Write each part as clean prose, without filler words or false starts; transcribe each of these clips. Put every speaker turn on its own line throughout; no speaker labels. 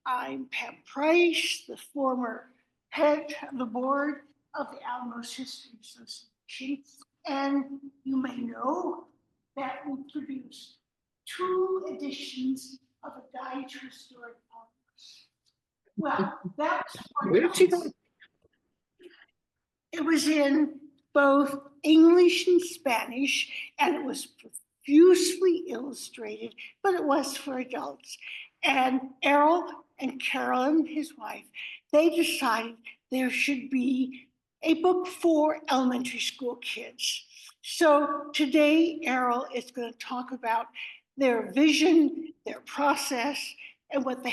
I'm Pam Price, the former head of the board of the Álamos History Association. And you may know that we produced 2 editions of a guide to historic Álamos. Well, that was
Where did she go?
It was in both English and Spanish, and it was profusely illustrated, but it was for adults. And Errol and Carolyn, his wife, they decided there should be a book for elementary school kids. So today, Errol is going to talk about their vision, their process, and what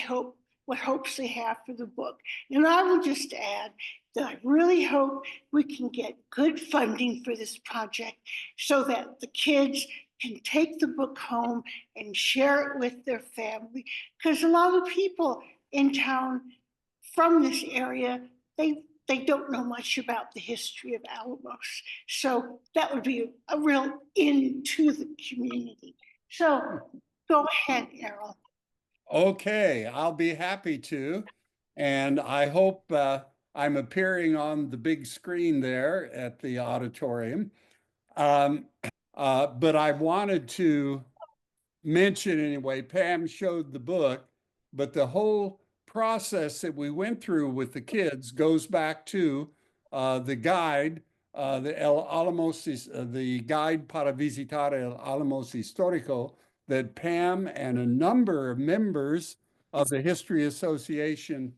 hopes they have for the book. And I will just add that I really hope we can get good funding for this project so that the kids can take the book home and share it with their family. Because a lot of people in town from this area, they don't know much about the history of Álamos. So that would be a real into the community. So go ahead, Errol.
Okay, I'll be happy to. And I hope I'm appearing on the big screen there at the auditorium. But I wanted to mention anyway, Pam showed the book, but the whole process that we went through with the kids goes back to the guide, the guide para visitar el Álamos Histórico that Pam and a number of members of the History Association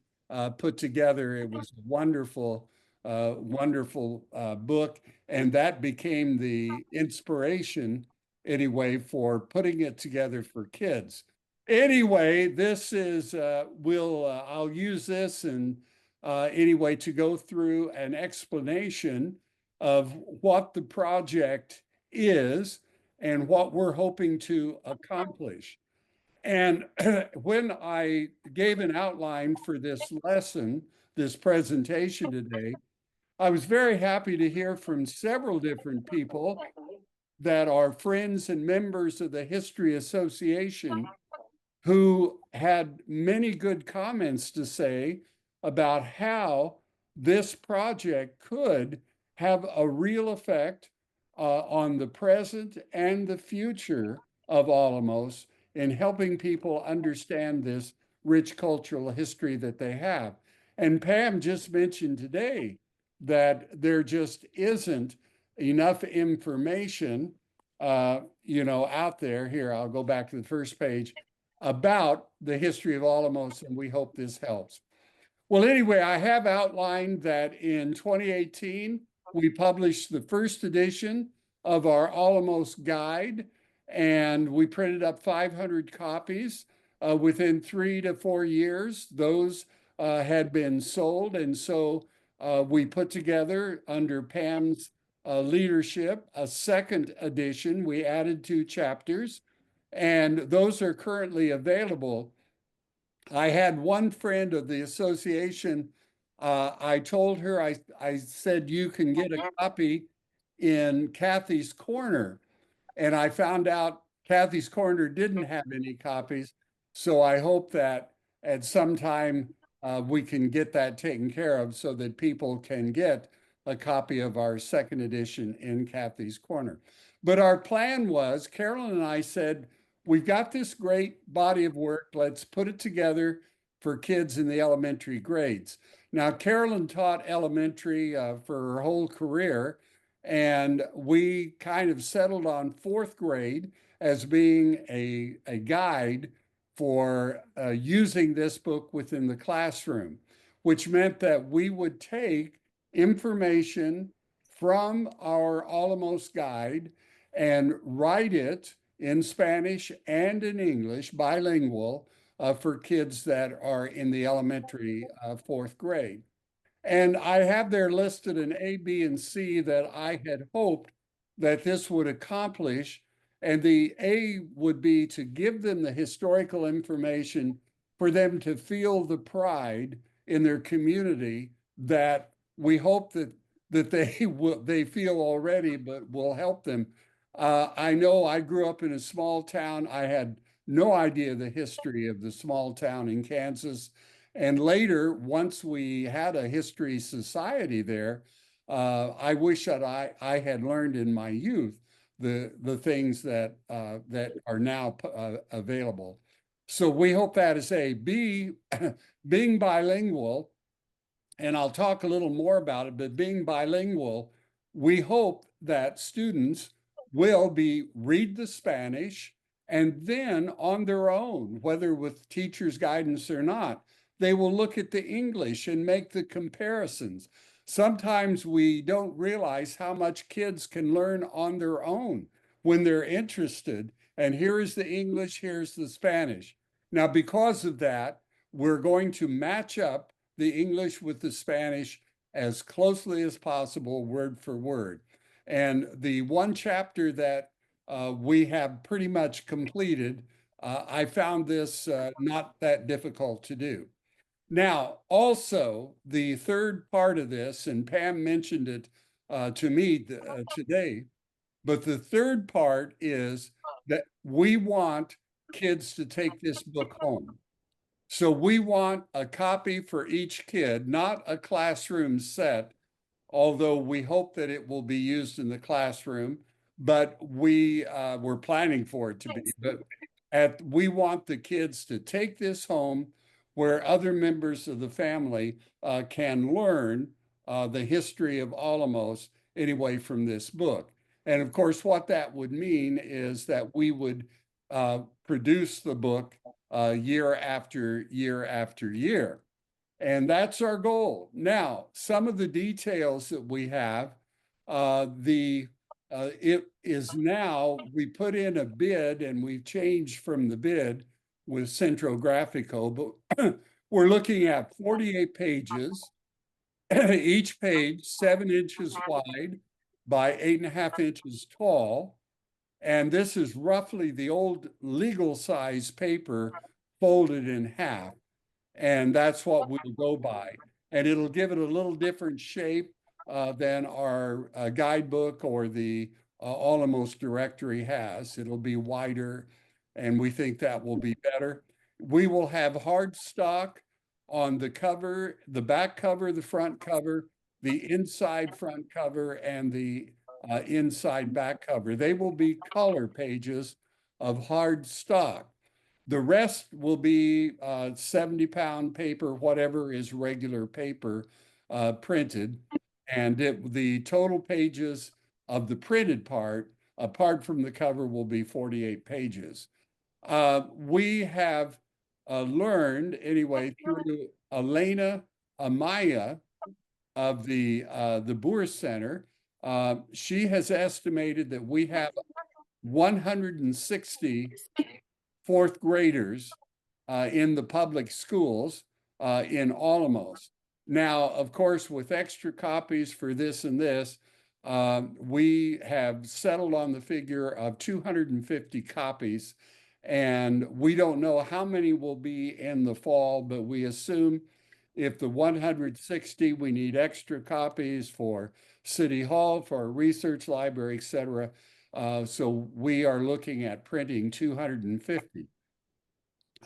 put together. It was a wonderful, wonderful book, and that became the inspiration anyway for putting it together for kids. Anyway, this is I'll use this and anyway to go through an explanation of what the project is and what we're hoping to accomplish. And when I gave an outline for this lesson, this presentation today, I was very happy to hear from several different people that are friends and members of the History Association who had many good comments to say about how this project could have a real effect on the present and the future of Álamos in helping people understand this rich cultural history that they have. And Pam just mentioned today that there just isn't enough information, out there. Here, I'll go back to the first page about the history of Álamos, and we hope this helps. Well, anyway, I have outlined that in 2018, we published the first edition of our Álamos guide, and we printed up 500 copies. Within 3 to 4 years, those had been sold, and so we put together, under Pam's leadership, a second edition. We added 2 chapters, and those are currently available. I had one friend of the association, I told her, I said, you can get a copy in Kathy's Corner. And I found out Kathy's Corner didn't have any copies. So I hope that at some time we can get that taken care of so that people can get a copy of our second edition in Kathy's Corner. But our plan was, Carolyn and I said, we've got this great body of work. Let's put it together for kids in the elementary grades. Now, Carolyn taught elementary for her whole career, and we kind of settled on 4th grade as being a guide for using this book within the classroom, which meant that we would take information from our Álamos guide and write it in Spanish and in English, bilingual, for kids that are in the elementary 4th grade. And I have there listed an A, B, and C that I had hoped that this would accomplish. And the A would be to give them the historical information for them to feel the pride in their community that we hope that they feel already, but will help them. I know I grew up in a small town. I had no idea the history of the small town in Kansas. And later, once we had a history society there, I wish that I had learned in my youth the things that that are now available. So we hope that is A. B, being bilingual, and I'll talk a little more about it, but being bilingual, we hope that students will be read the Spanish and then on their own, whether with teacher's guidance or not, they will look at the English and make the comparisons. Sometimes we don't realize how much kids can learn on their own when they're interested. And here is the English, here's the Spanish. Now, because of that, we're going to match up the English with the Spanish as closely as possible, word for word. And the one chapter that we have pretty much completed, I found this not that difficult to do. Now, also, the third part of this, and Pam mentioned it to me today, but the third part is that we want kids to take this book home. So we want a copy for each kid, not a classroom set, although we hope that it will be used in the classroom, but we're planning for it to be. But we want the kids to take this home where other members of the family can learn the history of Alamos anyway from this book. And of course, what that would mean is that we would produce the book year after year after year. And that's our goal. Now, some of the details that we have, it is now, we put in a bid and we've changed from the bid with Centro Graphico, but we're looking at 48 pages, each page 7 inches wide by 8.5 inches tall. And this is roughly the old legal size paper folded in half. And that's what we'll go by. And it'll give it a little different shape than our guidebook or the Alamos directory has. It'll be wider, and we think that will be better. We will have hard stock on the cover, the back cover, the front cover, the inside front cover, and the inside back cover. They will be color pages of hard stock. The rest will be 70-pound paper, whatever is regular paper printed. And the total pages of the printed part, apart from the cover, will be 48 pages. We have learned, anyway, through Elena Amaya of the Boer Center, she has estimated that we have 160 fourth graders in the public schools in Alamos. Now, of course, with extra copies for this and this, we have settled on the figure of 250 copies. And we don't know how many will be in the fall, but we assume if the 160, we need extra copies for City Hall, for our research library, et cetera. So we are looking at printing 250.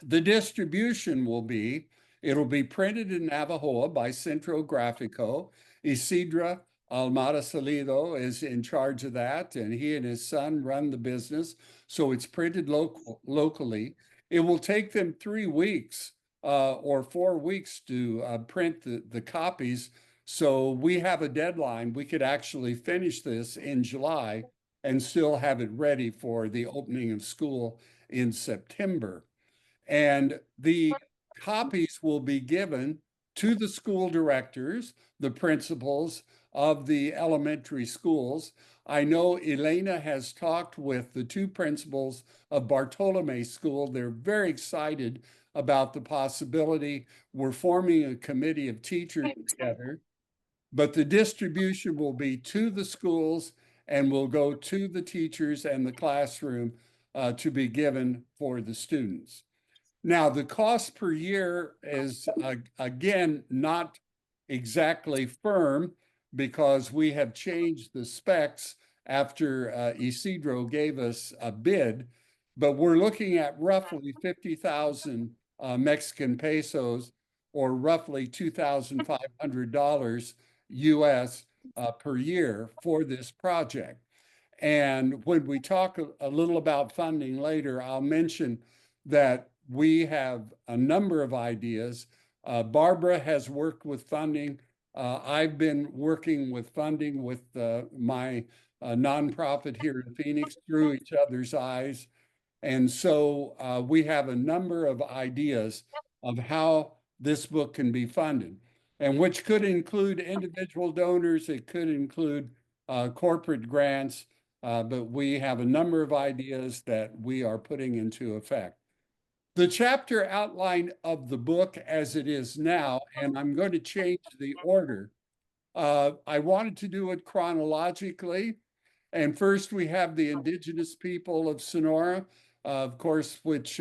The distribution will be, it'll be printed in Navajo by Centro Graphico. Isidra Almada Salido is in charge of that, and he and his son run the business. So it's printed locally. It will take them 3 weeks or 4 weeks to print the copies. So we have a deadline. We could actually finish this in July and still have it ready for the opening of school in September. And the copies will be given to the school directors, the principals of the elementary schools. I know Elena has talked with the 2 principals of Bartolome School. They're very excited about the possibility. We're forming a committee of teachers together, but the distribution will be to the schools and will go to the teachers and the classroom to be given for the students. Now, the cost per year is, again, not exactly firm because we have changed the specs after Isidro gave us a bid. but we're looking at roughly 50,000 Mexican pesos, or roughly $2,500 US per year for this project. And when we talk a little about funding later, I'll mention that we have a number of ideas. Barbara has worked with funding. I've been working with funding with my nonprofit here in Phoenix, Through Each Other's Eyes. And so we have a number of ideas of how this book can be funded, and which could include individual donors, it could include corporate grants, but we have a number of ideas that we are putting into effect. The chapter outline of the book as it is now, and I'm going to change the order. I wanted to do it chronologically. And first, we have the indigenous people of Sonora, of course, which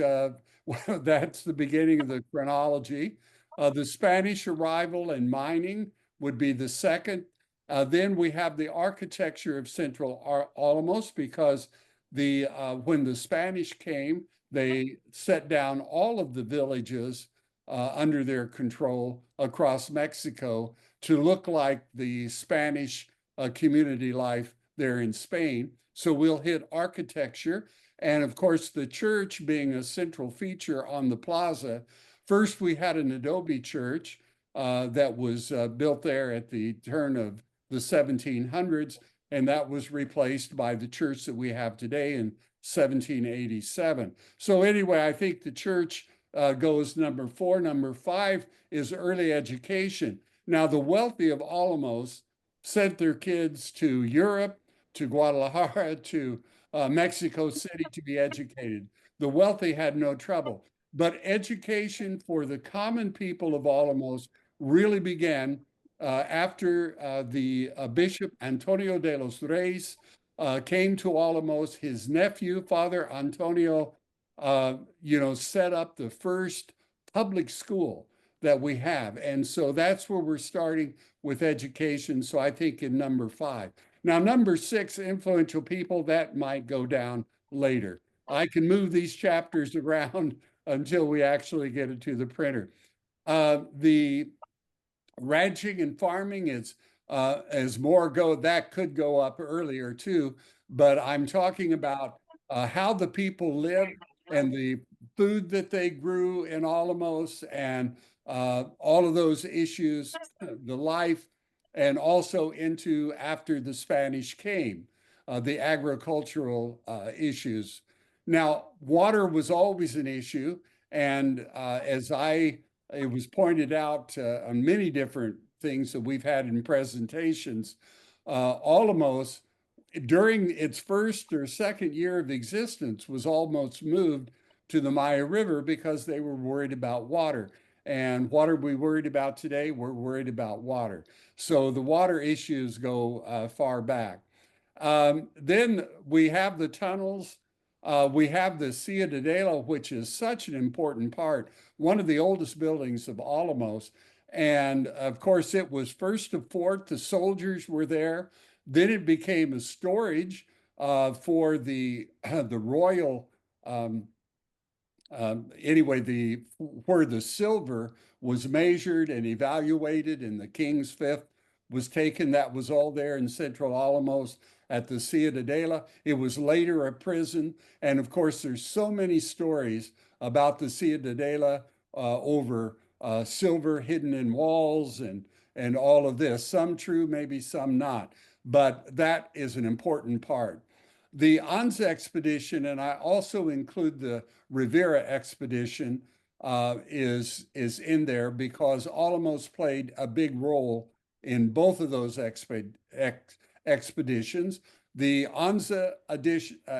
that's the beginning of the chronology. The Spanish arrival and mining would be the second. Then we have the architecture of Central Alamos, because when the Spanish came, they set down all of the villages under their control across Mexico to look like the Spanish community life there in Spain. So we'll hit architecture. And of course, the church being a central feature on the plaza. First, we had an adobe church that was built there at the turn of the 1700s, and that was replaced by the church that we have today in 1787. So anyway, I think the church goes number 4. Number 5 is early education. Now, the wealthy of Alamos sent their kids to Europe, to Guadalajara, to Mexico City to be educated. The wealthy had no trouble. But education for the common people of Alamos really began after the Bishop Antonio de los Reyes came to Alamos. His nephew, Father Antonio, set up the first public school that we have. And so that's where we're starting with education. So I think in number 5. Now, number 6, influential people, that might go down later. I can move these chapters around until we actually get it to the printer. The ranching and farming is as more go, that could go up earlier too, but I'm talking about how the people live and the food that they grew in Alamos, and all of those issues, the life, and also into after the Spanish came, the agricultural issues. Now, water was always an issue, and it was pointed out on many different things that we've had in presentations, Alamos, during its first or second year of existence, was almost moved to the Maya River because they were worried about water. And what are we worried about today? We're worried about water. So the water issues go far back. Then we have the tunnels. We have the Ciudadela, which is such an important part, one of the oldest buildings of Alamos. And of course, it was first a fort. The soldiers were there. Then it became a storage for the royal. Where the silver was measured and evaluated, and the King's Fifth was taken. That was all there in Central Alamos at the Ciudadela. It was later a prison. And of course, there's so many stories about the Ciudadela over silver hidden in walls and all of this. Some true, maybe some not. But that is an important part. The Anza expedition, and I also include the Rivera expedition, is in there because Alamos played a big role in both of those expeditions. The Anza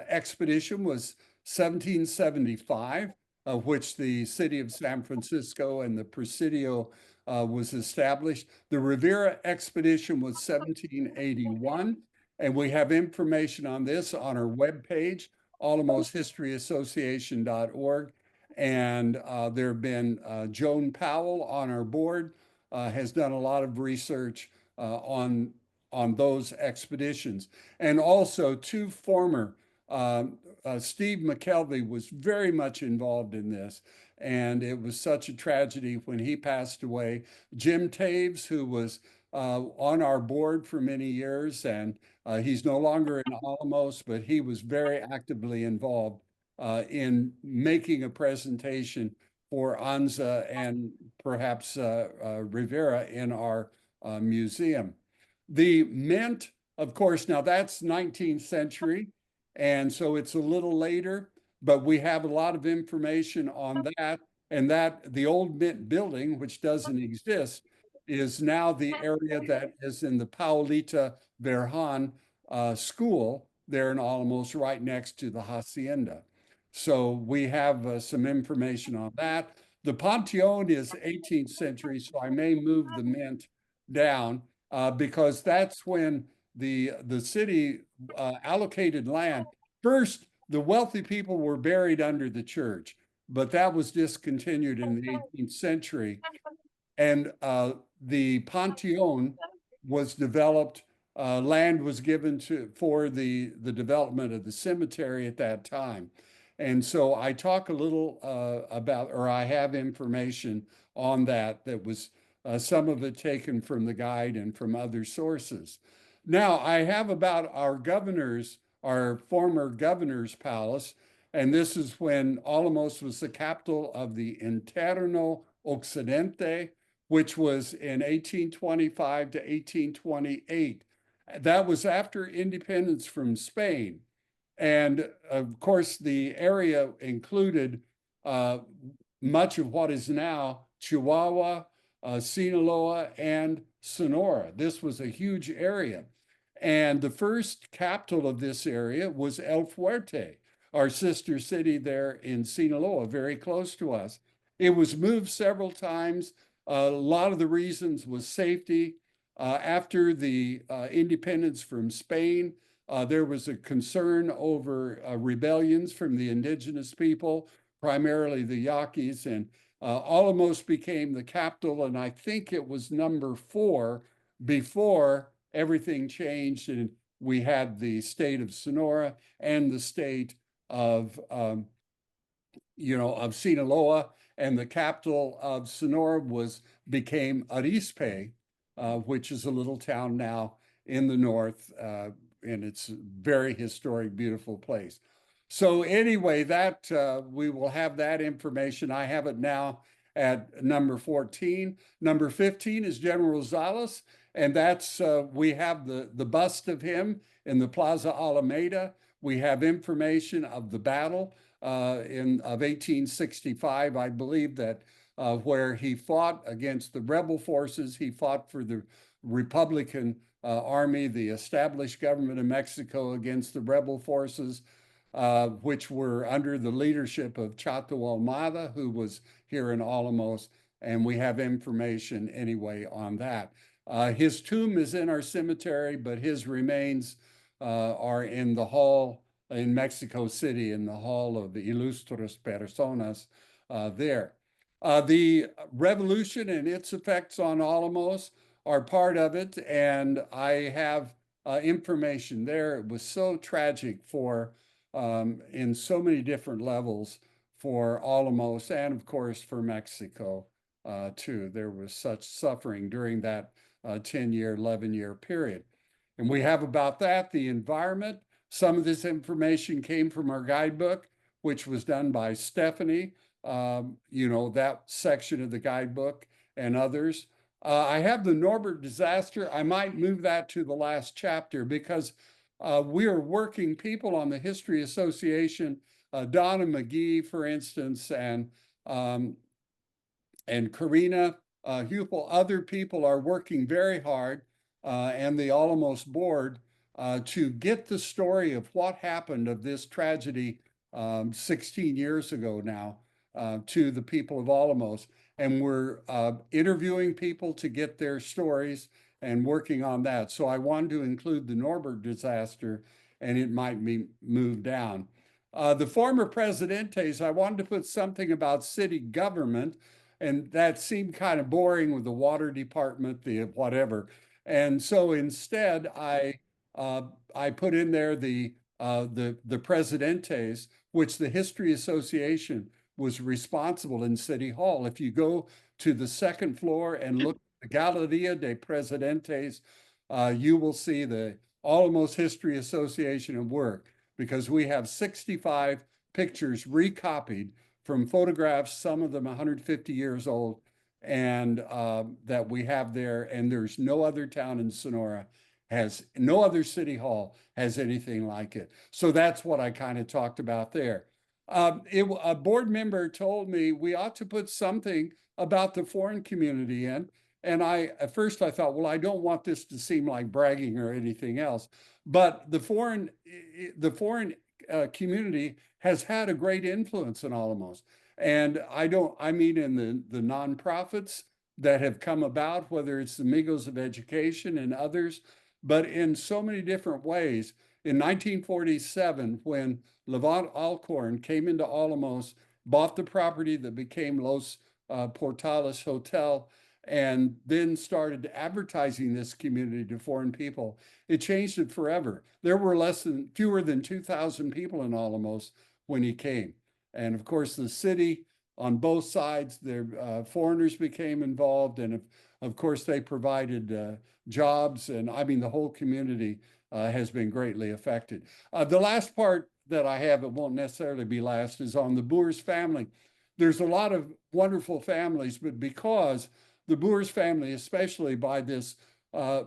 expedition was 1775, of which the city of San Francisco and the Presidio was established. The Rivera expedition was 1781. And we have information on this on our webpage, alamoshistoryassociation.org. And there have been Joan Powell on our board, has done a lot of research on those expeditions. And also 2 former Steve McKelvey was very much involved in this. And it was such a tragedy when he passed away. Jim Taves, who was on our board for many years, and he's no longer in Alamos, but he was very actively involved in making a presentation for Anza and perhaps Rivera in our museum. The mint, of course, now that's 19th century, and so it's a little later, but we have a lot of information on that. And that the old mint building, which doesn't exist, is now the area that is in the Paulita Verjan school there in Alamos, right next to the hacienda. So we have some information on that. The Panteon is 18th century, so I may move the mint down because that's when the city allocated land. First, the wealthy people were buried under the church, but that was discontinued in the 18th century. And the Panteon was developed, land was given for the development of the cemetery at that time. And so I talk a little about, or I have information on that was some of it taken from the guide and from other sources. Now I have about our former governor's palace, and this is when Alamos was the capital of the Interno Occidente, which was in 1825 to 1828. That was after independence from Spain. And of course, the area included much of what is now Chihuahua, Sinaloa, and Sonora. This was a huge area. And the first capital of this area was El Fuerte, our sister city there in Sinaloa, very close to us. It was moved several times. A lot of the reasons was safety. After the independence from Spain, there was a concern over rebellions from the indigenous people, primarily the Yaquis, and Alamos became the capital, and I think it was number 4 before everything changed and we had the state of Sonora and the state of of Sinaloa, and the capital of Sonora became Arizpe, which is a little town now in the north, and it's a very historic, beautiful place. So anyway, that we will have that information. I have it now at number 14. Number 15 is General Rosales, and that's we have the bust of him in the Plaza Alameda. We have information of the battle of 1865, I believe, that where he fought against the rebel forces. He fought for the Republican Army, the established government of Mexico, against the rebel forces, which were under the leadership of Chato Almada, who was here in Alamos. And we have information anyway on that. His tomb is in our cemetery, but his remains are in the hall in Mexico City, in the Hall of the Ilustres Personas there. The revolution and its effects on Alamos are part of it, and I have information there. It was so tragic in so many different levels for Alamos and, of course, for Mexico too. There was such suffering during that 10-year, 11-year period. And we have about that, the environment. Some of this information came from our guidebook, which was done by Stephanie, that section of the guidebook and others. I have the Norbert disaster. I might move that to the last chapter because we are working people on the History Association, Donna McGee, for instance, and Karina Hupel. Other people are working very hard, and the Alamos board, to get the story of what happened of this tragedy 16 years ago now to the people of Alamos. And we're interviewing people to get their stories and working on that. So I wanted to include the Norbert disaster, and it might be moved down. The former presidentes, I wanted to put something about city government, and that seemed kind of boring with the water department, the whatever. And so instead, I put in there the the Presidentes, which the History Association was responsible in City Hall. If you go to the second floor and look at the Galeria de Presidentes, you will see the Alamos History Association at work, because we have 65 pictures recopied from photographs, some of them 150 years old, and that we have there. And there's no other town in Sonora no other city hall has anything like it. So that's what I kind of talked about there. A board member told me we ought to put something about the foreign community in. And at first I thought, well, I don't want this to seem like bragging or anything else. But the foreign community has had a great influence in Alamos. And I mean in the nonprofits that have come about, whether it's the Amigos of Education and others, but in so many different ways. In 1947, when Levant Alcorn came into Alamos, bought the property that became Los Portales Hotel, and then started advertising this community to foreign people, it changed it forever. There were fewer than 2,000 people in Alamos when he came. And of course, the city on both sides, their foreigners became involved. And of course, they provided jobs. And I mean, the whole community has been greatly affected. The last part that I have, it won't necessarily be last, is on the Boers family. There's a lot of wonderful families, but because the Boers family, especially by this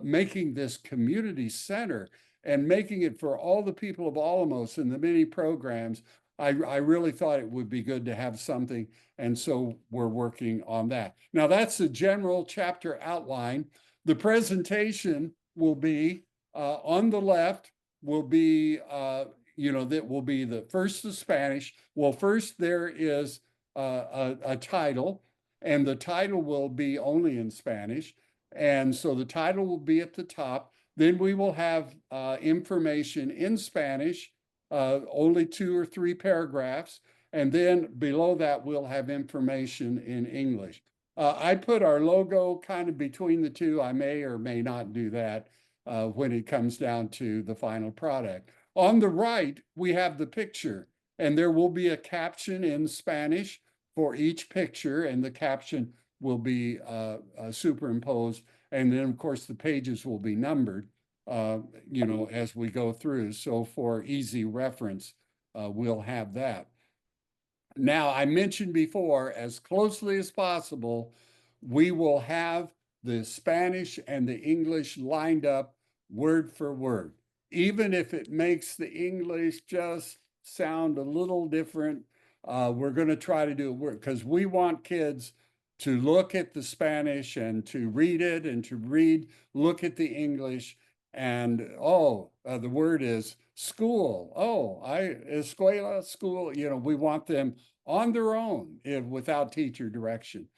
making this community center and making it for all the people of Alamos and the many programs, I really thought it would be good to have something. And so we're working on that. Now that's the general chapter outline. The presentation will be on the left will be, that will be the Spanish. Well, first there is a title, and the title will be only in Spanish. And so the title will be at the top. Then we will have information in Spanish, only 2 or 3 paragraphs. And then below that, we'll have information in English. I put our logo kind of between the two. I may or may not do that when it comes down to the final product. On the right, we have the picture, and there will be a caption in Spanish for each picture, and the caption will be superimposed. And then, of course, the pages will be numbered, as we go through. So for easy reference, we'll have that. Now, I mentioned before, as closely as possible, we will have the Spanish and the English lined up word for word. Even if it makes the English just sound a little different, we're going to try to do it because we want kids to look at the Spanish and to read it and to look at the English. And the word is school. Escuela, school. We want them on their own without teacher direction.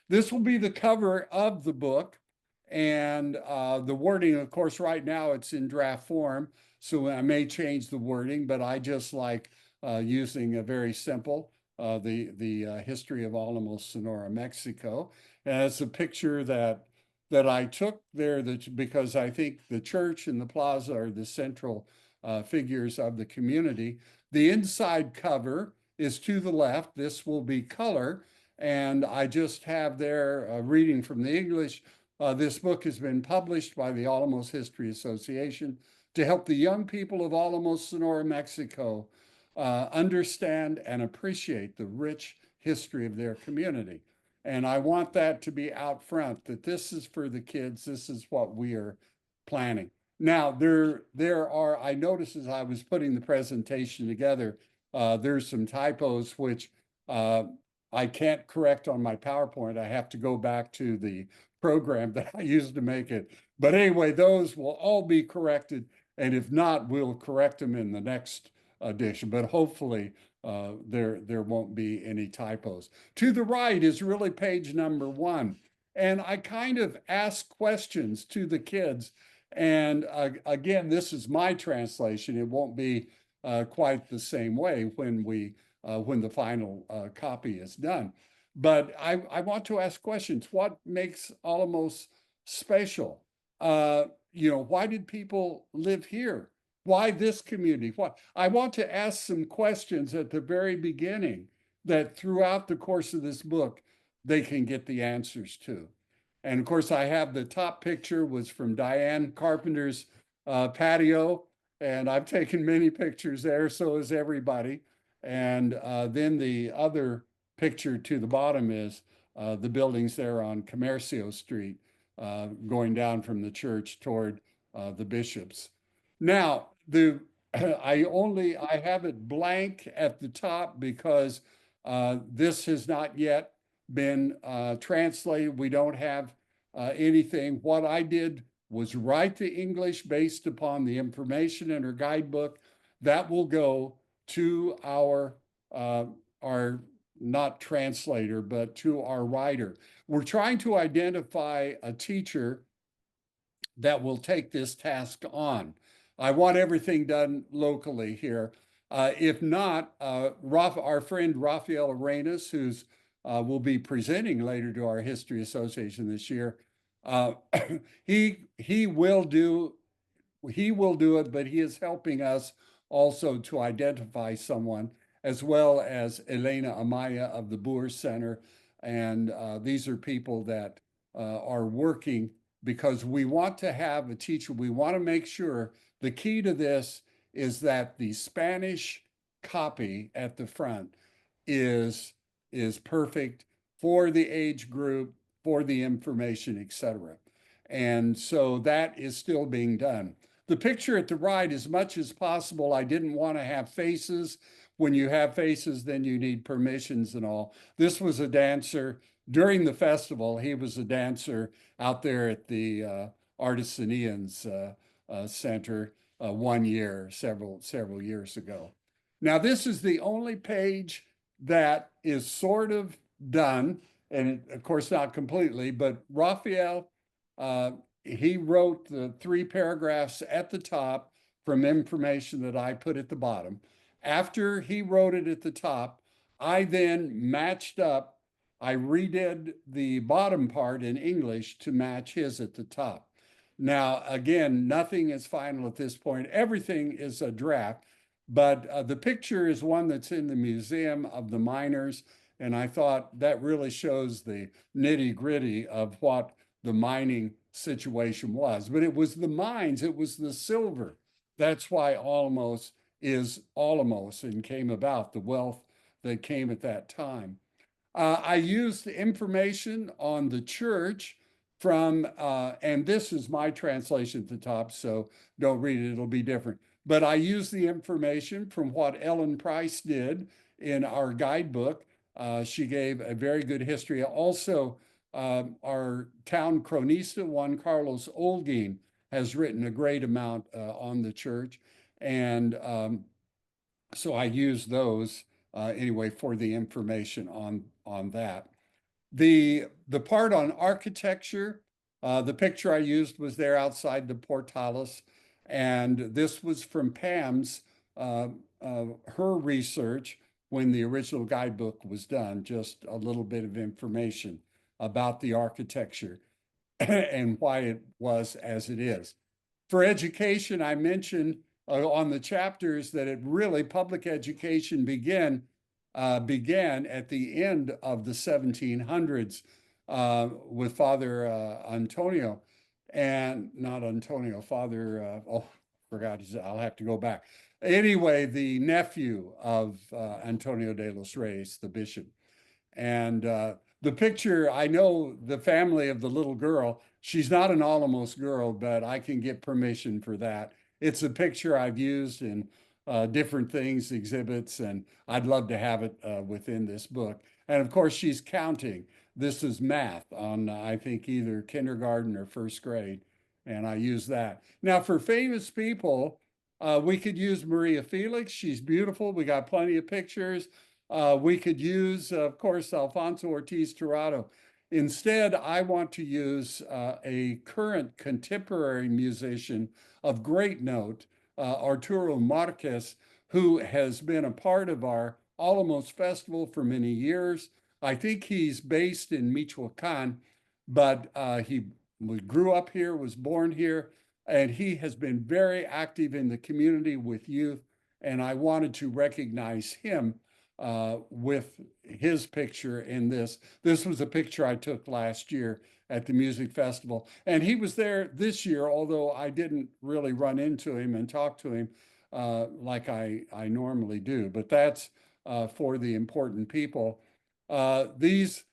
This will be the cover of the book. And the wording, of course, right now it's in draft form. So I may change the wording, but I just like using a very simple, the history of Álamos, Sonora, Mexico. And it's a picture that I took there because I think the church and the plaza are the central figures of the community. The inside cover is to the left. This will be color. And I just have there reading from the English. This book has been published by the Álamos History Association to help the young people of Álamos, Sonora, Mexico understand and appreciate the rich history of their community. And I want that to be out front, that this is for the kids. This is what we are planning. Now, I noticed as I was putting the presentation together, there's some typos which I can't correct on my PowerPoint. I have to go back to the program that I used to make it. But anyway, those will all be corrected. And if not, we'll correct them in the next edition. But hopefully there won't be any typos. To the right is really page number 1. And I kind of ask questions to the kids. And again, this is my translation. It won't be quite the same way when the final copy is done. But I want to ask questions. What makes Álamos special? Why did people live here Why this community? Why? I want to ask some questions at the very beginning that throughout the course of this book, they can get the answers to. And of course, I have the top picture was from Diane Carpenter's patio, and I've taken many pictures there, so has everybody. And then the other picture to the bottom is the buildings there on Comercio Street, going down from the church toward the bishops. Now, I have it blank at the top because this has not yet been translated. We don't have anything. What I did was write the English based upon the information in her guidebook. That will go to our not translator, but to our writer. We're trying to identify a teacher that will take this task on. I want everything done locally here. If not, our friend Rafael Arenas, who's will be presenting later to our History Association this year, uh, he will do it, but he is helping us also to identify someone, as well as Elena Amaya of the Boer Center. And these are people that are working because we want to have a teacher. We want to make sure the key to this is that the Spanish copy at the front is perfect for the age group, for the information, etc. And so that is still being done. The picture at the right, as much as possible, I didn't want to have faces. When you have faces, then you need permissions and all. This was a dancer during the festival. He was a dancer out there at the Artisanians Center one year, several years ago. Now, this is the only page that is sort of done, and of course not completely, but Raphael, he wrote the 3 paragraphs at the top from information that I put at the bottom. After he wrote it at the top, I then matched up, I redid the bottom part in English to match his at the top. Now, again, nothing is final at this point. Everything is a draft, but the picture is one that's in the Museum of the Miners. And I thought that really shows the nitty gritty of what the mining situation was. But it was the mines, it was the silver. That's why Alamos is Alamos and came about, the wealth that came at that time. I used the information on the church from, and this is my translation at the top, so don't read it, it'll be different. But I used the information from what Ellen Price did in our guidebook. She gave a very good history. Also, our town chronista, Juan Carlos Olguin, has written a great amount on the church. And so I used those anyway for the information on that. The part on architecture, the picture I used was there outside the portales, and this was from Pam's her research when the original guidebook was done, just a little bit of information about the architecture and why it was as it is. For education, I mentioned on the chapters that it really, public education began at the end of the 1700s with Father Antonio, and not Antonio, Father, forgot, I'll have to go back. Anyway, the nephew of Antonio de los Reyes, the bishop. And the picture, I know the family of the little girl. She's not an Alamos girl, but I can get permission for that. It's a picture I've used in different things, exhibits, and I'd love to have it within this book. And of course, she's counting. This is math on, I think, either kindergarten or first grade, and I use that. Now, for famous people, we could use Maria Felix. She's beautiful. We got plenty of pictures. We could use, of course, Alfonso Ortiz Tirado. Instead, I want to use a current contemporary musician of great note, Arturo Marquez, who has been a part of our Alamos Festival for many years. I think he's based in Michoacan, but he grew up here, was born here, and he has been very active in the community with youth. And I wanted to recognize him with his picture in this. This was a picture I took last year at the music festival. And he was there this year, although I didn't really run into him and talk to him like I normally do. But that's for the important people. These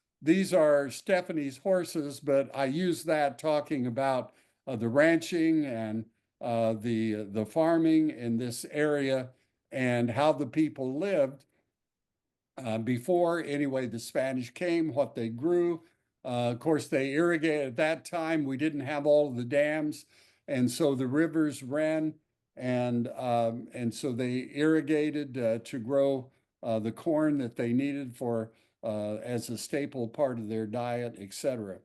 are Stephanie's horses, but I use that talking about the ranching and the farming in this area and how the people lived before, anyway, the Spanish came, what they grew. Of course, they irrigated at that time. We didn't have all of the dams, and so the rivers ran, and so they irrigated to grow the corn that they needed for as a staple part of their diet, etc.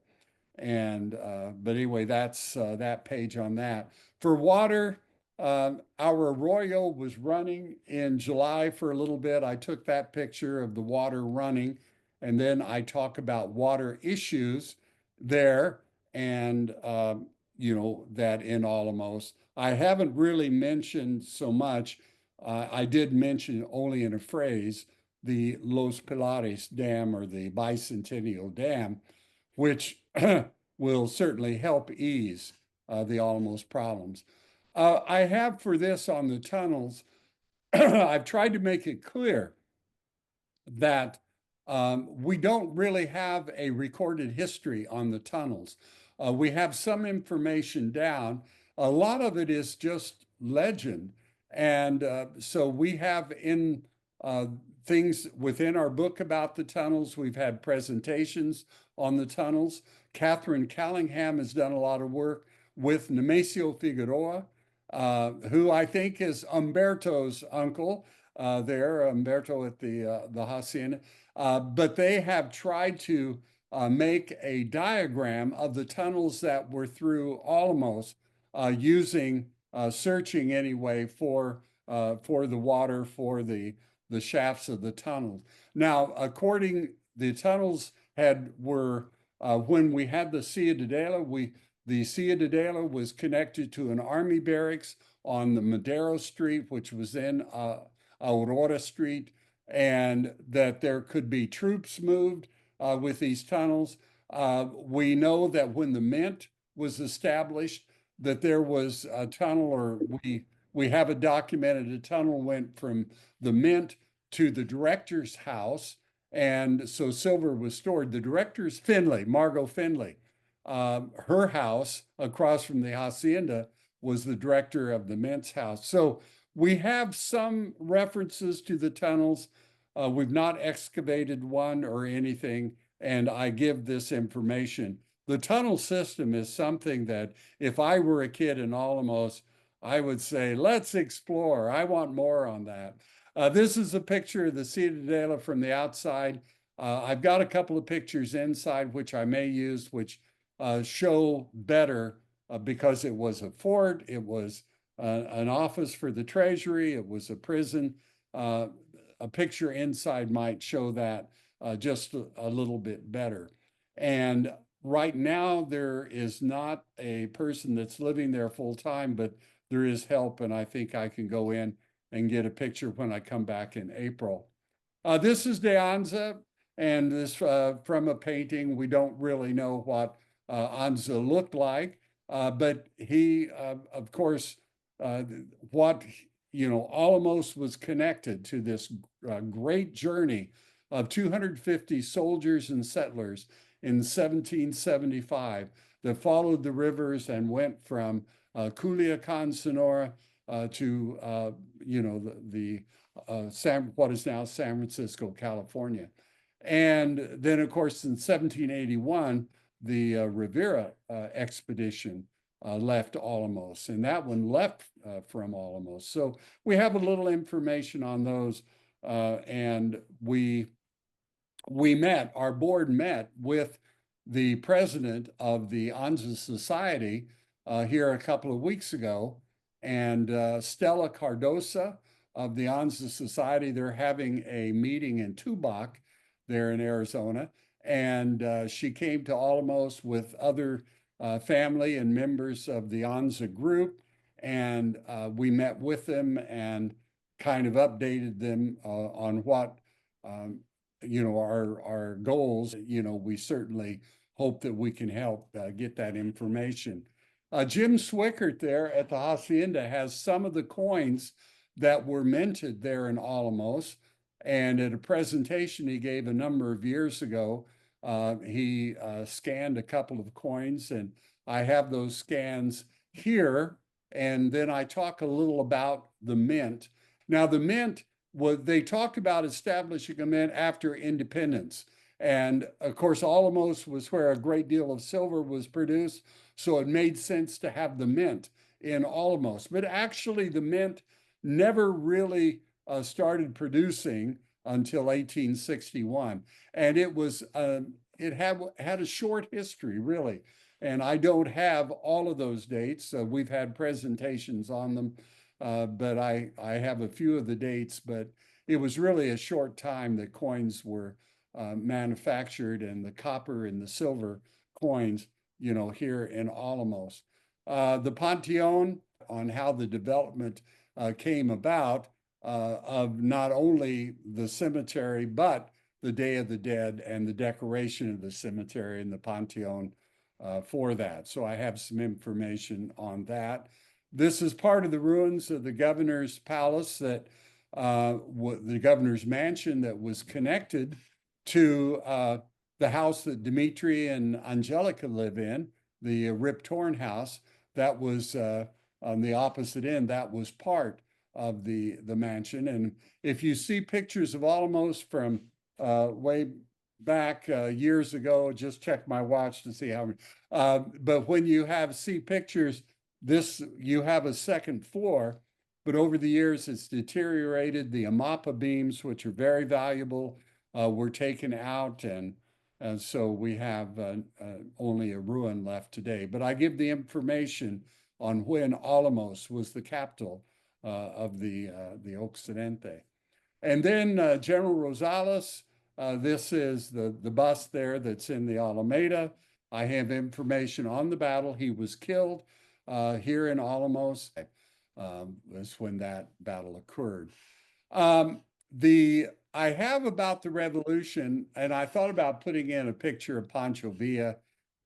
And but anyway, that's that page on that. For water, our arroyo was running in July for a little bit. I took that picture of the water running, and then I talk about water issues there, and you know, that in Alamos. I haven't really mentioned so much. I did mention only in a phrase the Los Pilares Dam, or the Bicentennial Dam, which will certainly help ease the Alamos problems. I have for this on the tunnels, I've tried to make it clear that we don't really have a recorded history on the tunnels. We have some information down. A lot of it is just legend. And so we have in things within our book about the tunnels. We've had presentations on the tunnels. Catherine Callingham has done a lot of work with Nemesio Figueroa, who I think is Umberto's uncle there, Umberto at the hacienda. But they have tried to make a diagram of the tunnels that were through Alamos using searching anyway for the water for the shafts of the tunnels. Now, according the tunnels were when we had the Ciudadela, the Ciudadela was connected to an army barracks on the Madero Street, which was in Aurora Street, and that there could be troops moved with these tunnels. We know that when the Mint was established, that there was a tunnel, or we have a documented a tunnel went from the Mint to the director's house, and so silver was stored. The director's Finley, Margot Finley, her house across from the hacienda was the director of the Mint's house. So we have some references to the tunnels. We've not excavated one or anything, and I give this information. The tunnel system is something that if I were a kid in Alamos, I would say, let's explore. I want more on that. This is a picture of the Ciudadela from the outside. I've got a couple of pictures inside, which I may use, which show better because it was a fort, it was an office for the Treasury, it was a prison. A picture inside might show that just a little bit better. And right now, there is not a person that's living there full time, but there is help, and I think I can go in and get a picture when I come back in April. This is De Anza, and this from a painting. We don't really know what Anza looked like, but he, of course, what, you know, Alamos was connected to this great journey of 250 soldiers and settlers in 1775 that followed the rivers and went from Culiacan, Sonora, to you know, what is now San Francisco, California. And then, of course, in 1781, the Rivera expedition left Alamos, and that one left from Alamos. So we have a little information on those, and our board met with the president of the Anza Society here a couple of weeks ago, and Stella Cardosa of the Anza Society, they're having a meeting in Tubac there in Arizona, and she came to Alamos with other family and members of the Anza group. And we met with them and kind of updated them on what our goals. We certainly hope that we can help get that information. Jim Swickert there at the Hacienda has some of the coins that were minted there in Álamos. And at a presentation he gave a number of years ago, he scanned a couple of coins, and I have those scans here. And then I talk a little about the mint. Now, the mint, they talked about establishing a mint after independence. And of course, Álamos was where a great deal of silver was produced. So it made sense to have the mint in Álamos. But actually, the mint never really started producing until 1861. And it had a short history, really. And I don't have all of those dates. We've had presentations on them, but I have a few of the dates. But it was really a short time that coins were manufactured, and the copper and the silver coins, here in Álamos. The Panteon, on how the development came about of not only the cemetery, but the Day of the Dead and the decoration of the cemetery and the Panteon for that. So I have some information on that. This is part of the ruins of the governor's palace, that the governor's mansion, that was connected to the house that Dimitri and Angelica live in, the Rip Torn house. That was on the opposite end. That was part of the mansion. And if you see pictures of Álamos from way back years ago, just check my watch to see how many. But when you see pictures, you have a second floor, but over the years it's deteriorated. The Amapa beams, which are very valuable, were taken out, and so we have only a ruin left today. But I give the information on when Álamos was the capital of the Occidente. And then General Rosales, this is the bust there that's in the Alameda. I have information on the battle. He was killed here in Álamos. That's when that battle occurred. I have about the revolution, and I thought about putting in a picture of Pancho Villa.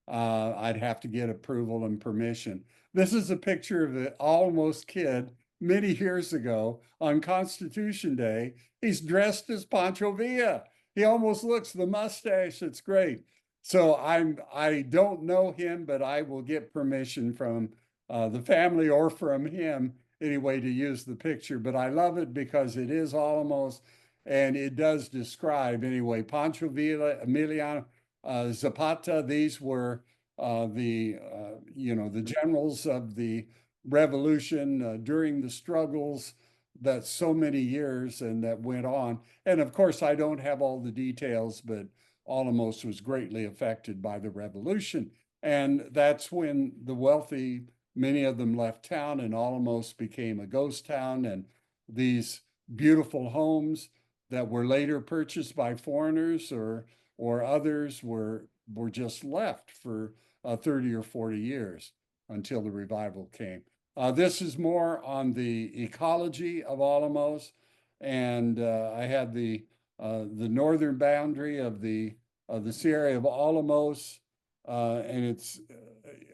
I'd have to get approval and permission. This is a picture of the Álamos kid many years ago on Constitution Day. He's dressed as Pancho Villa. He almost looks the mustache. It's great. So I don't know him, but I will get permission from the family or from him anyway to use the picture. But I love it because it is Álamos, and it does describe anyway Pancho Villa, Emiliano Zapata. These were the generals of the revolution during the struggles that so many years and that went on. And of course, I don't have all the details, but Álamos was greatly affected by the revolution. And that's when the wealthy, many of them left town, and Álamos became a ghost town. And these beautiful homes that were later purchased by foreigners or others were just left for 30 or 40 years until the revival came. This is more on the ecology of Álamos, and I had the northern boundary of this area of Álamos, and it's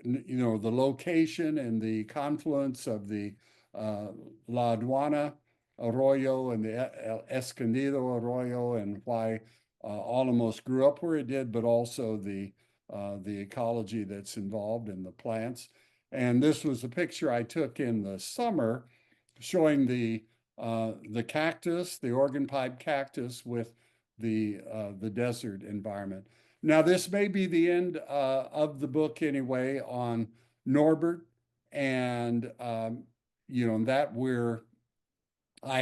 the location and the confluence of the La Aduana Arroyo and the Escondido Arroyo, and why Álamos grew up where it did, but also the ecology that's involved in the plants. And this was a picture I took in the summer showing the cactus, the organ pipe cactus, with the desert environment. Now, this may be the end of the book anyway on Norbert, and I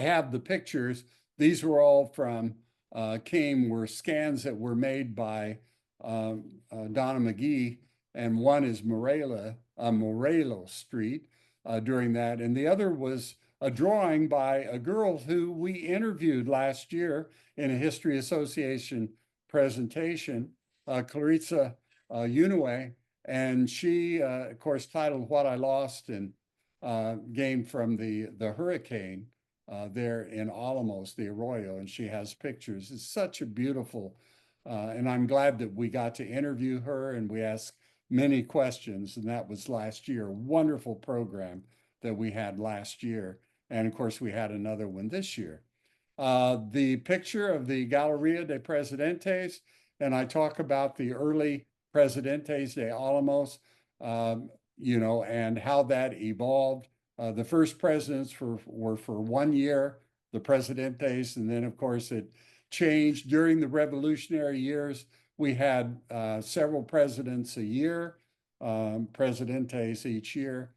have the pictures. These were all from were scans that were made by Donna McGee, and one is Morelos Street during that, and the other was a drawing by a girl who we interviewed last year in a History Association presentation, Clarissa Unue, And she, of course, titled What I Lost and came from the hurricane there in Álamos, the Arroyo, and she has pictures. It's such a beautiful, and I'm glad that we got to interview her and we asked many questions, and that was last year. Wonderful program that we had last year. And of course, we had another one this year. The picture of the Galeria de Presidentes, and I talk about the early Presidentes de Álamos, you know, and how that evolved. The first presidents were for 1 year, the Presidentes, and then of course it changed during the revolutionary years. We had several presidents a year, Presidentes each year.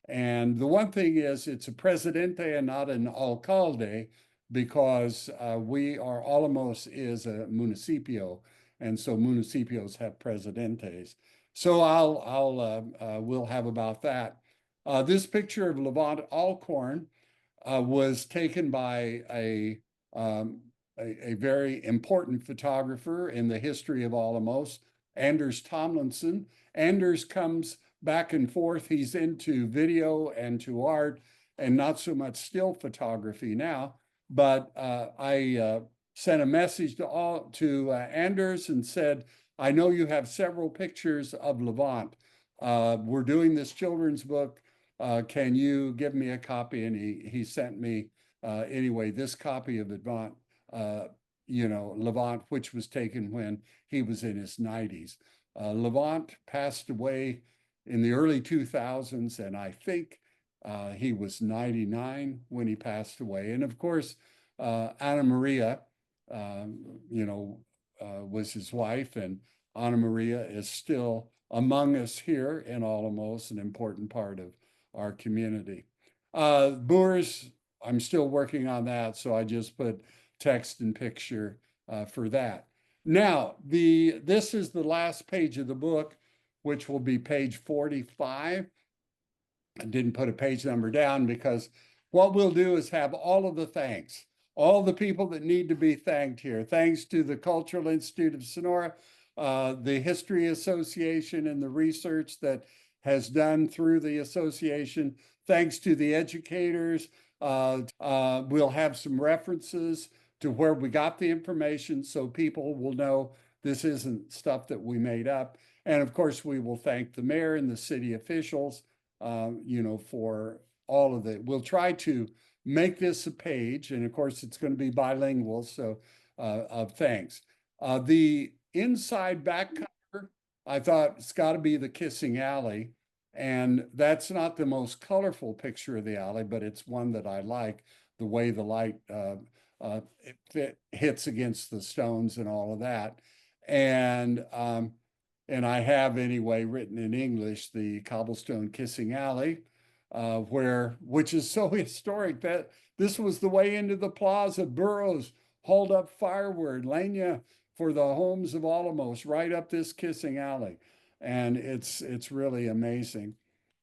And the one thing is it's a Presidente and not an alcalde, because Álamos is a municipio, and so municipios have presidentes. So we'll have about that. This picture of Levant Alcorn was taken by a very important photographer in the history of Álamos, Anders Tomlinson. Anders comes back and forth. He's into video and to art and not so much still photography now. But I sent a message to Anders and said, I know you have several pictures of Levant. We're doing this children's book. Can you give me a copy? And he sent me anyway this copy of Levant, you know, Levant, which was taken when he was in his 90s. Levant passed away in the early 2000s, and I think he was 99 when he passed away. And of course, Ana Maria, you know, was his wife, and Ana Maria is still among us here in Álamos, an important part of our community. Moors, I'm still working on that, so I just put text and picture for that. Now, this is the last page of the book, which will be page 45. I didn't put a page number down because what we'll do is have all of the thanks, all the people that need to be thanked here. Thanks to the Cultural Institute of Sonora, the History Association and the research that has done through the association. Thanks to the educators. We'll have some references to where we got the information so people will know this isn't stuff that we made up. And of course, we will thank the mayor and the city officials, you know, for all of it. We'll try to make this a page, and of course, it's going to be bilingual, so thanks. The inside back cover, I thought it's got to be the kissing alley, and that's not the most colorful picture of the alley, but it's one that I like, the way the light it hits against the stones and all of that. And I have anyway written in English the cobblestone kissing alley, which is so historic that this was the way into the plaza. Burros hauled up firewood, leña for the homes of Álamos, right up this kissing alley. And it's really amazing.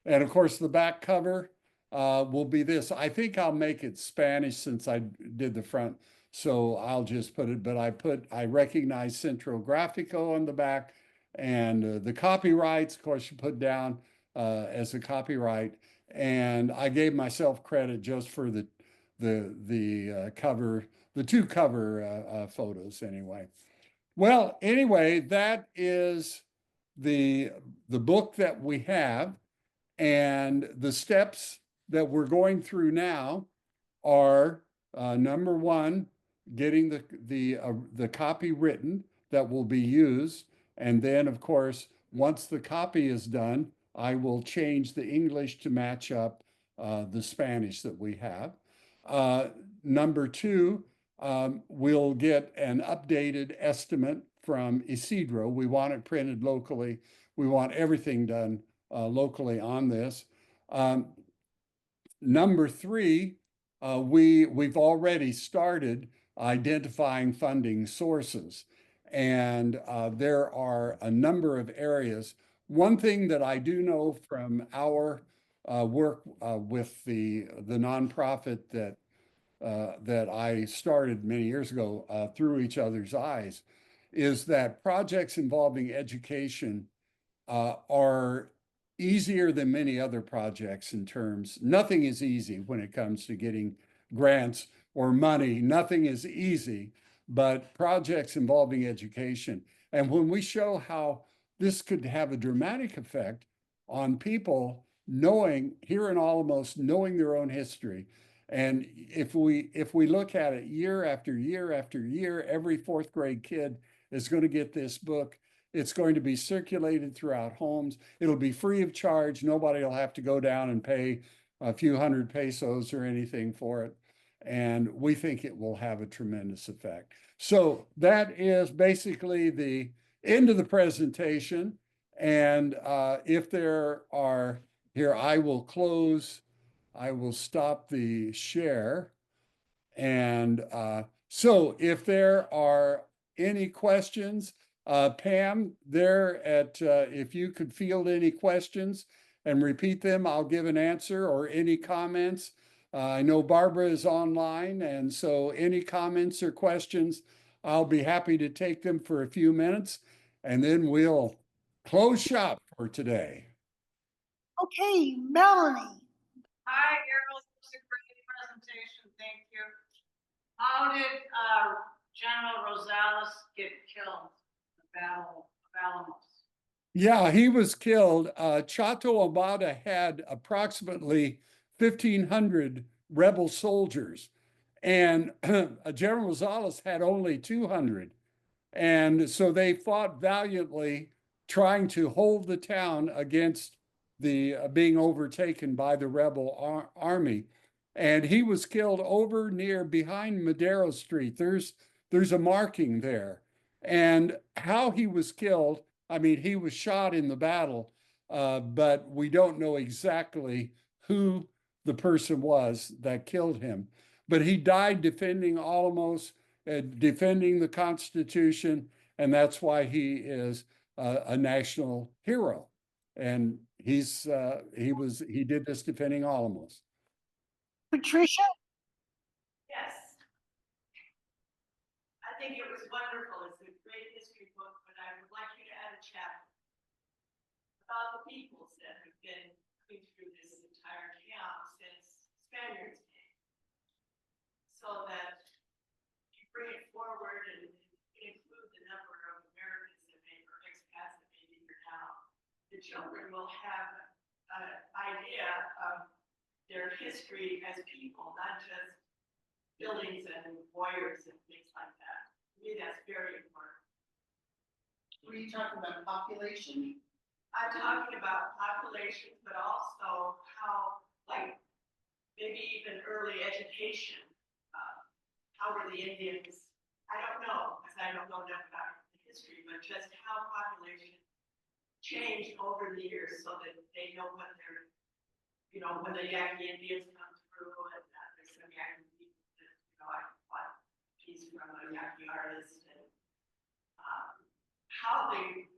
And of course, the back cover will be this. I think I'll make it Spanish since I did the front. So I'll just put it, but I recognize Centro Gráfico on the back, and the copyrights, of course, you put down as a copyright. And I gave myself credit just for the cover, the two cover photos anyway. Well, anyway, that is the book that we have, and the steps that we're going through now are number one, getting the copy written that will be used, and then of course once the copy is done, I will change the English to match up the Spanish that we have. Number two, we'll get an updated estimate from Isidro. We want it printed locally. We want everything done locally on this. Number three, we've already started identifying funding sources, and there are a number of areas. One thing that I do know from our work with the nonprofit that I started many years ago, Through Each Other's Eyes, is that projects involving education are easier than many other projects in terms, nothing is easy when it comes to getting grants or money. Nothing is easy, but projects involving education. And when we show how this could have a dramatic effect on people knowing, here in Alamos, knowing their own history. And if we look at it year after year after year, every fourth grade kid is going to get this book. It's going to be circulated throughout homes. It'll be free of charge. Nobody will have to go down and pay a few hundred pesos or anything for it. And we think it will have a tremendous effect. So that is basically the end of the presentation. And if there are, here, I will stop the share. And so if there are any questions, Pam, if you could field any questions and repeat them, I'll give an answer, or any comments. I know Barbara is online, and so any comments or questions, I'll be happy to take them for a few minutes, and then we'll close shop for today.
Okay, Melanie.
Hi, Errol. It was a great presentation. Thank you. How did General Rosales get killed in the Battle of Alamos?
Yeah, he was killed. Chato Amada had approximately 1,500 rebel soldiers, and General Rosales had only 200. And so they fought valiantly, trying to hold the town against the being overtaken by the rebel army. And he was killed over near behind Madero Street. There's a marking there. And how he was killed, I mean, he was shot in the battle, but we don't know exactly who the person was that killed him. But he died defending Alamos, defending the Constitution, and that's why he is a national hero. And he did this defending Alamos.
Patricia?
Yes. I think it was wonderful. It's a great history book, but I would like you to add a chapter about the peoples that have been coming through this entire camp since Spaniards came, so that you bring it forward and include the number of Americans that or expats that may be here now. The children will have an idea of their history as people, not just buildings and warriors and things like that. To me, that's very important.
Were you talking about population?
I'm talking about population, but also how, like, maybe even early education. How were the Indians? I don't know, because I don't know enough about the history, but just how population changed over the years so that they know what they're, when the Yaqui Indians come through, and there's some Yaqui people that, I bought a piece from a Yaqui artist, and how they,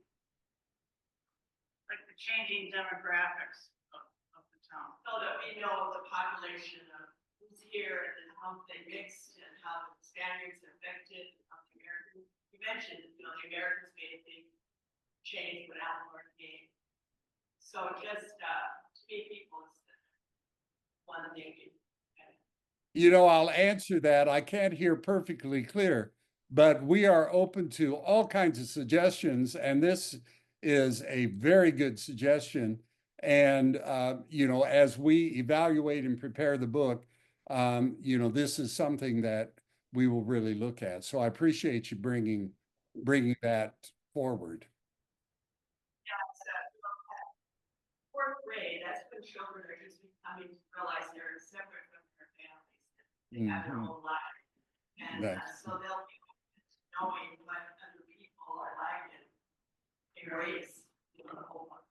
like the changing demographics of the town. So that we know the population of who's here and how they mixed and how the Spaniards affected the Americans. You mentioned, the Americans made a big change when Alamo came. So just to be people is one thing.
I'll answer that. I can't hear perfectly clear, but we are open to all kinds of suggestions, and this is a very good suggestion. And as we evaluate and prepare the book, this is something that we will really look at. So I appreciate you bringing that forward.
Fourth grade, that's when children are just becoming to realize they're separate from their families. They have their own life. And so they'll be knowing what other people are like and embrace the whole one.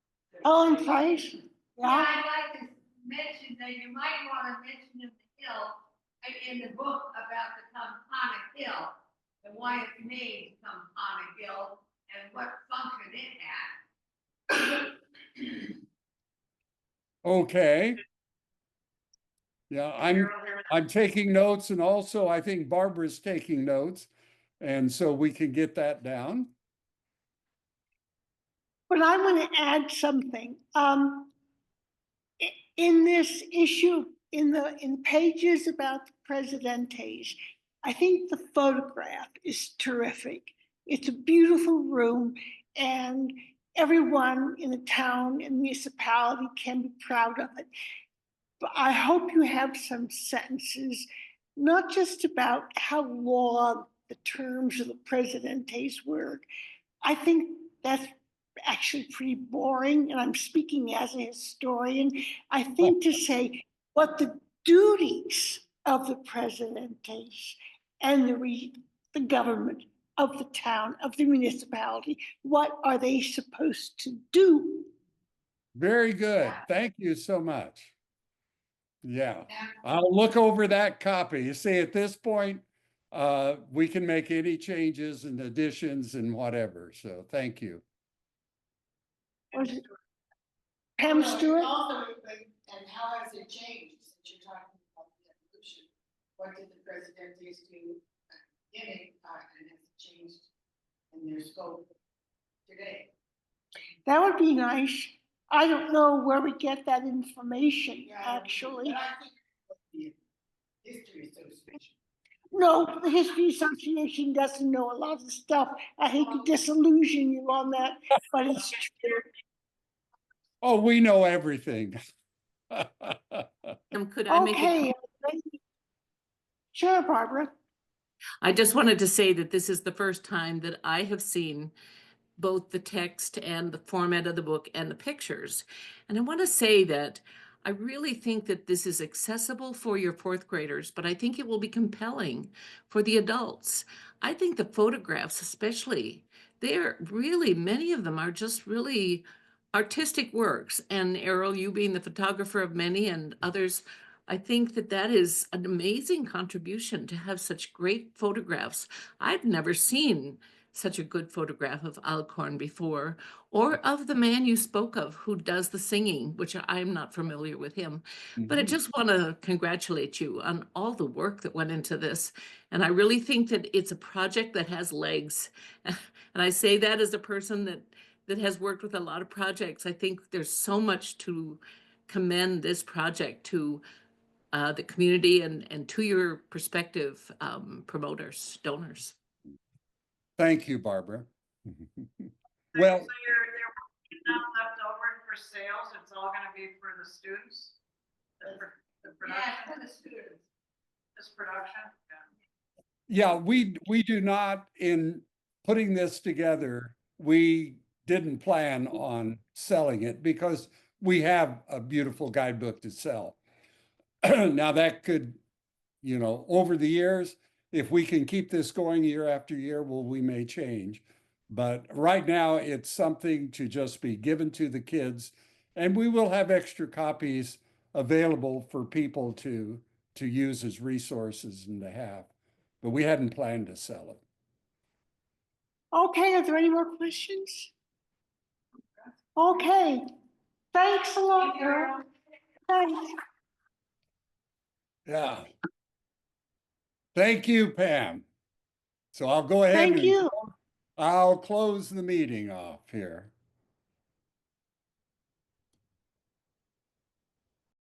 Ellen Price?
Yeah, I'd like to mention that you might want to mention in the hill, in the book about the Campana Hill, and why it's named Campana Hill and what function it had.
Okay. Yeah, I'm taking notes, and also I think Barbara's taking notes, and so we can get that down.
But I want to add something. In this issue, in pages about the Presidentes, I think the photograph is terrific. It's a beautiful room, and everyone in the town and municipality can be proud of it. But I hope you have some sentences, not just about how long the terms of the Presidentes were. I think that's actually pretty boring, and I'm speaking as a historian. I think to say what the duties of the Presidentes and the government of the town, of the municipality, what are they supposed to do?
Very good. Thank you so much. Yeah, I'll look over that copy. You see, at this point, we can make any changes and additions and whatever. So thank you.
Was it Pam Stewart?
Also, and how has it changed since you're talking about the evolution? What did the Presidentes do at the beginning, and has it changed in their scope today?
That would be nice. I don't know where we get that information, actually.
But I think the History Association.
No, the History Association doesn't know a lot of stuff. I hate to disillusion you on that, but it's true.
Oh, we know everything.
Could I make a
Okay. Sure, Barbara.
I just wanted to say that this is the first time that I have seen both the text and the format of the book and the pictures. And I want to say that I really think that this is accessible for your fourth graders, but I think it will be compelling for the adults. I think the photographs, especially, they're really, many of them are just really artistic works. And Errol, you being the photographer of many and others, I think that that is an amazing contribution to have such great photographs. I've never seen such a good photograph of Alcorn before, or of the man you spoke of who does the singing, which I'm not familiar with him. But I just want to congratulate you on all the work that went into this. And I really think that it's a project that has legs. And I say that as a person that has worked with a lot of projects. I think there's so much to commend this project to the community and to your prospective promoters, donors.
Thank you, Barbara.
Well,
Well,
so there enough left over for sales, it's all gonna be for the students? The
Yeah,
production,
for the students.
this production?
yeah, we do not, in putting this together, we didn't plan on selling it because we have a beautiful guidebook to sell. Now that could, over the years, if we can keep this going year after year, well, we may change. But right now, it's something to just be given to the kids, and we will have extra copies available for people to use as resources and to have. But we hadn't planned to sell it.
Okay, are there any more questions? Okay. Thanks a lot, Earl. Thanks.
Yeah. Thank you, Pam. So I'll go ahead
Thank
and
you.
I'll close the meeting off here.